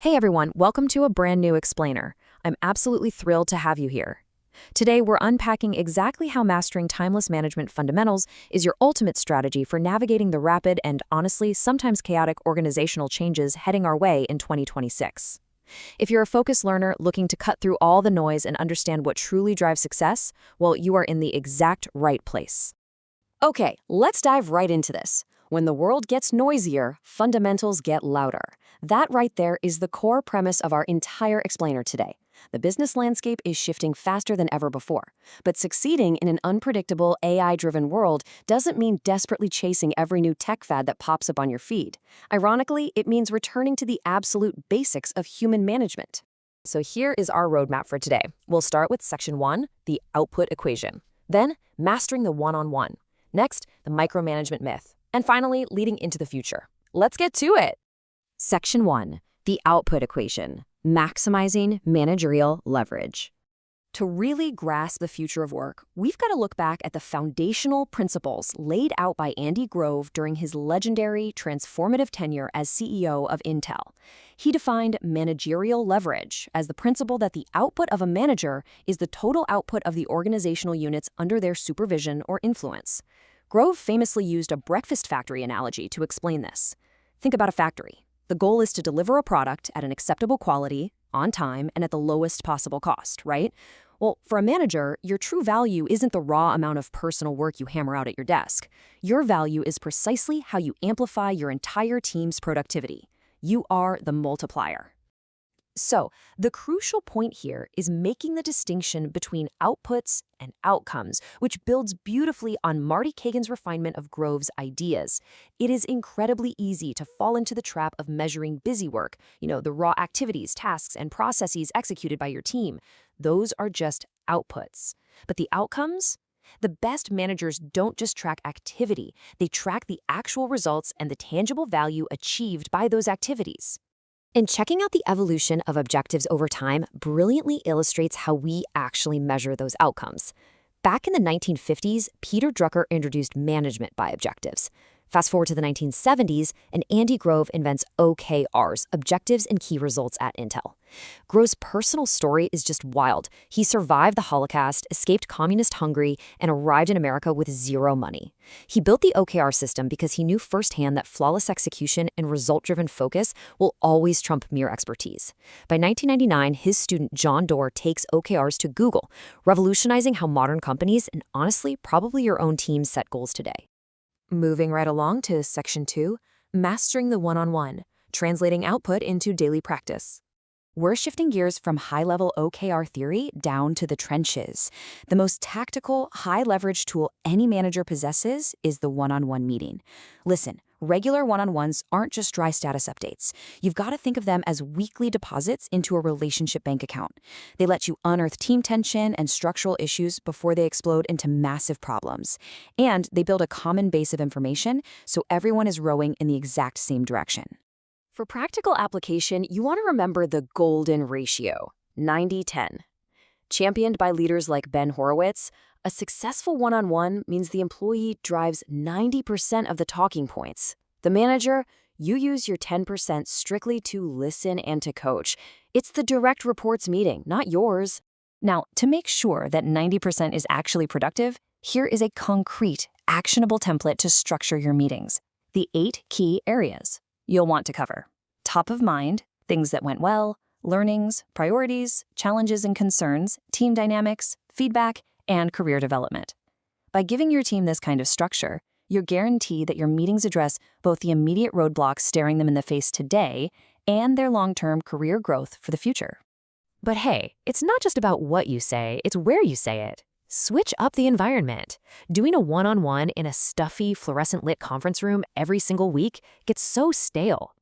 Hey everyone, welcome to a brand new explainer. I'm absolutely thrilled to have you here. Today we're unpacking exactly how mastering timeless management fundamentals is your ultimate strategy for navigating the rapid and honestly sometimes chaotic organizational changes heading our way in 2026. If you're a focused learner looking to cut through all the noise and understand what truly drives success, well, you are in the exact right place. Okay, let's dive right into this. When the world gets noisier, fundamentals get louder. That right there is the core premise of our entire explainer today. The business landscape is shifting faster than ever before, but succeeding in an unpredictable AI-driven world doesn't mean desperately chasing every new tech fad that pops up on your feed. Ironically, it means returning to the absolute basics of human management. So here is our roadmap for today. We'll start with Section 1, the output equation. Then, mastering the one-on-one. Next, the micromanagement myth. And finally, leading into the future. Let's get to it! Section 1. The output equation. Maximizing managerial leverage. To really grasp the future of work, we've got to look back at the foundational principles laid out by Andy Grove during his legendary, transformative tenure as CEO of Intel. He defined managerial leverage as the principle that the output of a manager is the total output of the organizational units under their supervision or influence. Grove famously used a breakfast factory analogy to explain this. Think about a factory. The goal is to deliver a product at an acceptable quality, on time, and at the lowest possible cost, right? Well, for a manager, your true value isn't the raw amount of personal work you hammer out at your desk. Your value is precisely how you amplify your entire team's productivity. You are the multiplier. So, the crucial point here is making the distinction between outputs and outcomes, which builds beautifully on Marty Kagan's refinement of Grove's ideas. It is incredibly easy to fall into the trap of measuring busy work, the raw activities, tasks, and processes executed by your team. Those are just outputs. But the outcomes? The best managers don't just track activity, they track the actual results and the tangible value achieved by those activities. And checking out the evolution of objectives over time brilliantly illustrates how we actually measure those outcomes. Back in the 1950s, Peter Drucker introduced management by objectives. Fast forward to the 1970s, and Andy Grove invents OKRs, Objectives and Key Results at Intel. Grove's personal story is just wild. He survived the Holocaust, escaped communist Hungary, and arrived in America with zero money. He built the OKR system because he knew firsthand that flawless execution and result-driven focus will always trump mere expertise. By 1999, his student John Doerr takes OKRs to Google, revolutionizing how modern companies and honestly, probably your own teams set goals today. Moving right along to Section 2, Mastering the One-on-One, Translating Output into Daily Practice. We're shifting gears from high-level OKR theory down to the trenches. The most tactical, high-leverage tool any manager possesses is the one-on-one meeting. Listen, regular one-on-ones aren't just dry status updates. You've got to think of them as weekly deposits into a relationship bank account. They let you unearth team tension and structural issues before they explode into massive problems. And they build a common base of information so everyone is rowing in the exact same direction. For practical application, you want to remember the golden ratio, 90-10. Championed by leaders like Ben Horowitz, a successful one-on-one means the employee drives 90% of the talking points. The manager, you use your 10% strictly to listen and to coach. It's the direct reports meeting, not yours. Now, to make sure that 90% is actually productive, here is a concrete, actionable template to structure your meetings. The 8 key areas you'll want to cover. Top of mind, things that went well, learnings, priorities, challenges and concerns, team dynamics, feedback, and career development. By giving your team this kind of structure, you're guaranteed that your meetings address both the immediate roadblocks staring them in the face today and their long-term career growth for the future. But hey, it's not just about what you say, it's where you say it. Switch up the environment. Doing a one-on-one in a stuffy, fluorescent-lit conference room every single week gets so stale.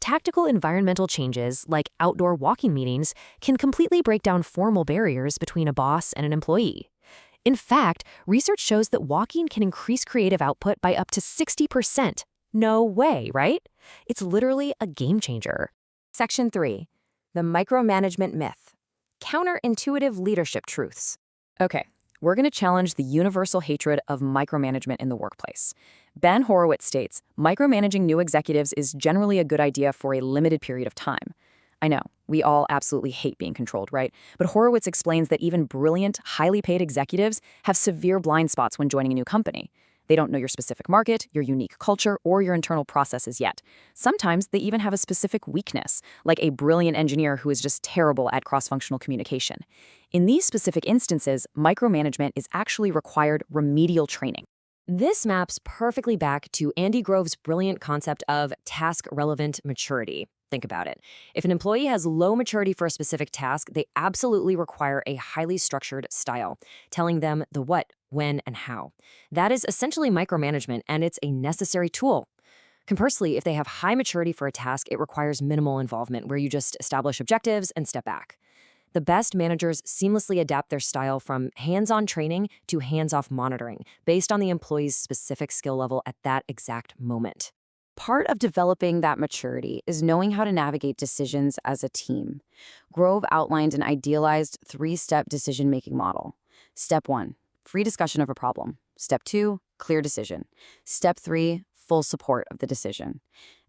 Tactical environmental changes, like outdoor walking meetings, can completely break down formal barriers between a boss and an employee. In fact, research shows that walking can increase creative output by up to 60%. No way, right? It's literally a game changer. Section 3. The micromanagement myth. Counterintuitive leadership truths. Okay. We're going to challenge the universal hatred of micromanagement in the workplace. Ben Horowitz states, micromanaging new executives is generally a good idea for a limited period of time. I know, we all absolutely hate being controlled, right? But Horowitz explains that even brilliant, highly paid executives have severe blind spots when joining a new company. They don't know your specific market, your unique culture, or your internal processes yet. Sometimes they even have a specific weakness, like a brilliant engineer who is just terrible at cross-functional communication. In these specific instances, micromanagement is actually required remedial training. This maps perfectly back to Andy Grove's brilliant concept of task-relevant maturity. Think about it. If an employee has low maturity for a specific task, they absolutely require a highly structured style, telling them the what, when, and how. That is essentially micromanagement, and it's a necessary tool. Conversely, if they have high maturity for a task, it requires minimal involvement, where you just establish objectives and step back. The best managers seamlessly adapt their style from hands-on training to hands-off monitoring based on the employee's specific skill level at that exact moment. Part of developing that maturity is knowing how to navigate decisions as a team. Grove outlined an idealized three-step decision-making model. Step 1, free discussion of a problem. Step 2, clear decision. Step 3, full support of the decision.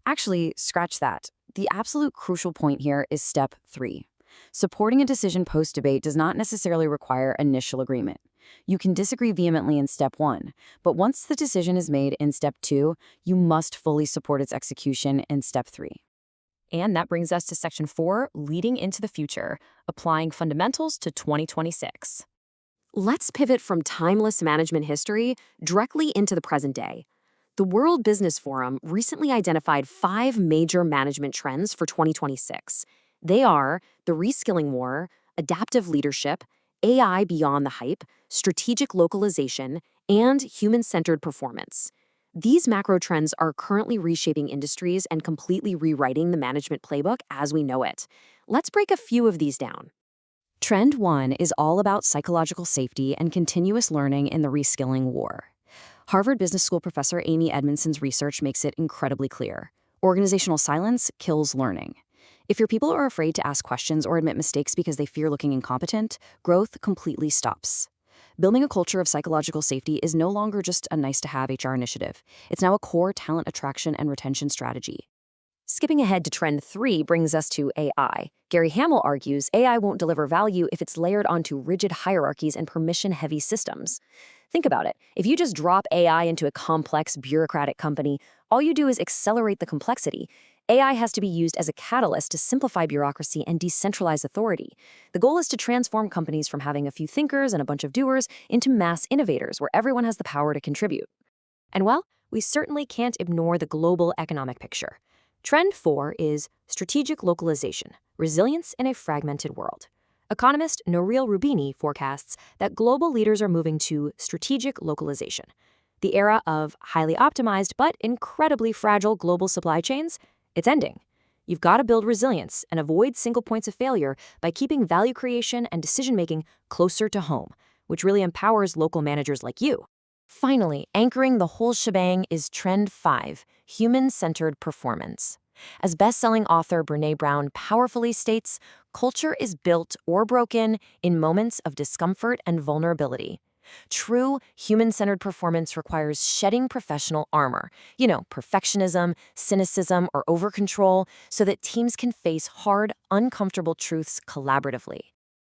Actually, scratch that. The absolute crucial point here is step 3. Supporting a decision post-debate does not necessarily require initial agreement. You can disagree vehemently in step 1, but once the decision is made in step 2, you must fully support its execution in step 3. And that brings us to section 4, leading into the future, applying fundamentals to 2026. Let's pivot from timeless management history directly into the present day. The World Business Forum recently identified 5 major management trends for 2026. They are the reskilling war, adaptive leadership, AI beyond the hype, strategic localization, and human-centered performance. These macro trends are currently reshaping industries and completely rewriting the management playbook as we know it. Let's break a few of these down. Trend 1 is all about psychological safety and continuous learning in the reskilling war. Harvard Business School professor Amy Edmondson's research makes it incredibly clear. Organizational silence kills learning. If your people are afraid to ask questions or admit mistakes because they fear looking incompetent, growth completely stops. Building a culture of psychological safety is no longer just a nice-to-have HR initiative. It's now a core talent attraction and retention strategy. Skipping ahead to trend 3 brings us to AI. Gary Hamel argues AI won't deliver value if it's layered onto rigid hierarchies and permission-heavy systems. Think about it. If you just drop AI into a complex, bureaucratic company, all you do is accelerate the complexity. AI has to be used as a catalyst to simplify bureaucracy and decentralize authority. The goal is to transform companies from having a few thinkers and a bunch of doers into mass innovators where everyone has the power to contribute. And well, we certainly can't ignore the global economic picture. Trend 4 is strategic localization, resilience in a fragmented world. Economist Nouriel Roubini forecasts that global leaders are moving to strategic localization. The era of highly optimized but incredibly fragile global supply chains, it's ending. You've got to build resilience and avoid single points of failure by keeping value creation and decision-making closer to home, which really empowers local managers like you. Finally, anchoring the whole shebang is Trend 5, human-centered performance. As best-selling author Brené Brown powerfully states, culture is built or broken in moments of discomfort and vulnerability. True human-centered performance requires shedding professional armor, perfectionism, cynicism, or over-control, so that teams can face hard, uncomfortable truths collaboratively.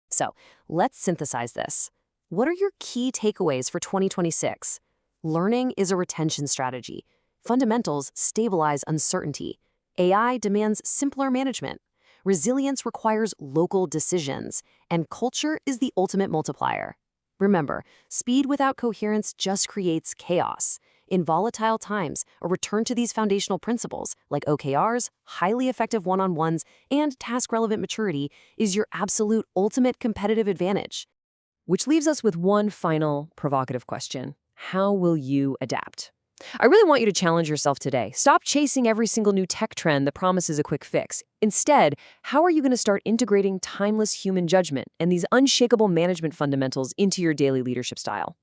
So, let's synthesize this. What are your key takeaways for 2026? Learning is a retention strategy. Fundamentals stabilize uncertainty. AI demands simpler management. Resilience requires local decisions. And culture is the ultimate multiplier. Remember, speed without coherence just creates chaos. In volatile times, a return to these foundational principles, like OKRs, highly effective one-on-ones, and task-relevant maturity, is your absolute ultimate competitive advantage. Which leaves us with one final provocative question. How will you adapt? I really want you to challenge yourself today. Stop chasing every single new tech trend that promises a quick fix. Instead, how are you going to start integrating timeless human judgment and these unshakable management fundamentals into your daily leadership style?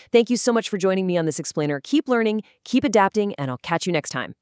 Thank you so much for joining me on this explainer. Keep learning, keep adapting, and I'll catch you next time.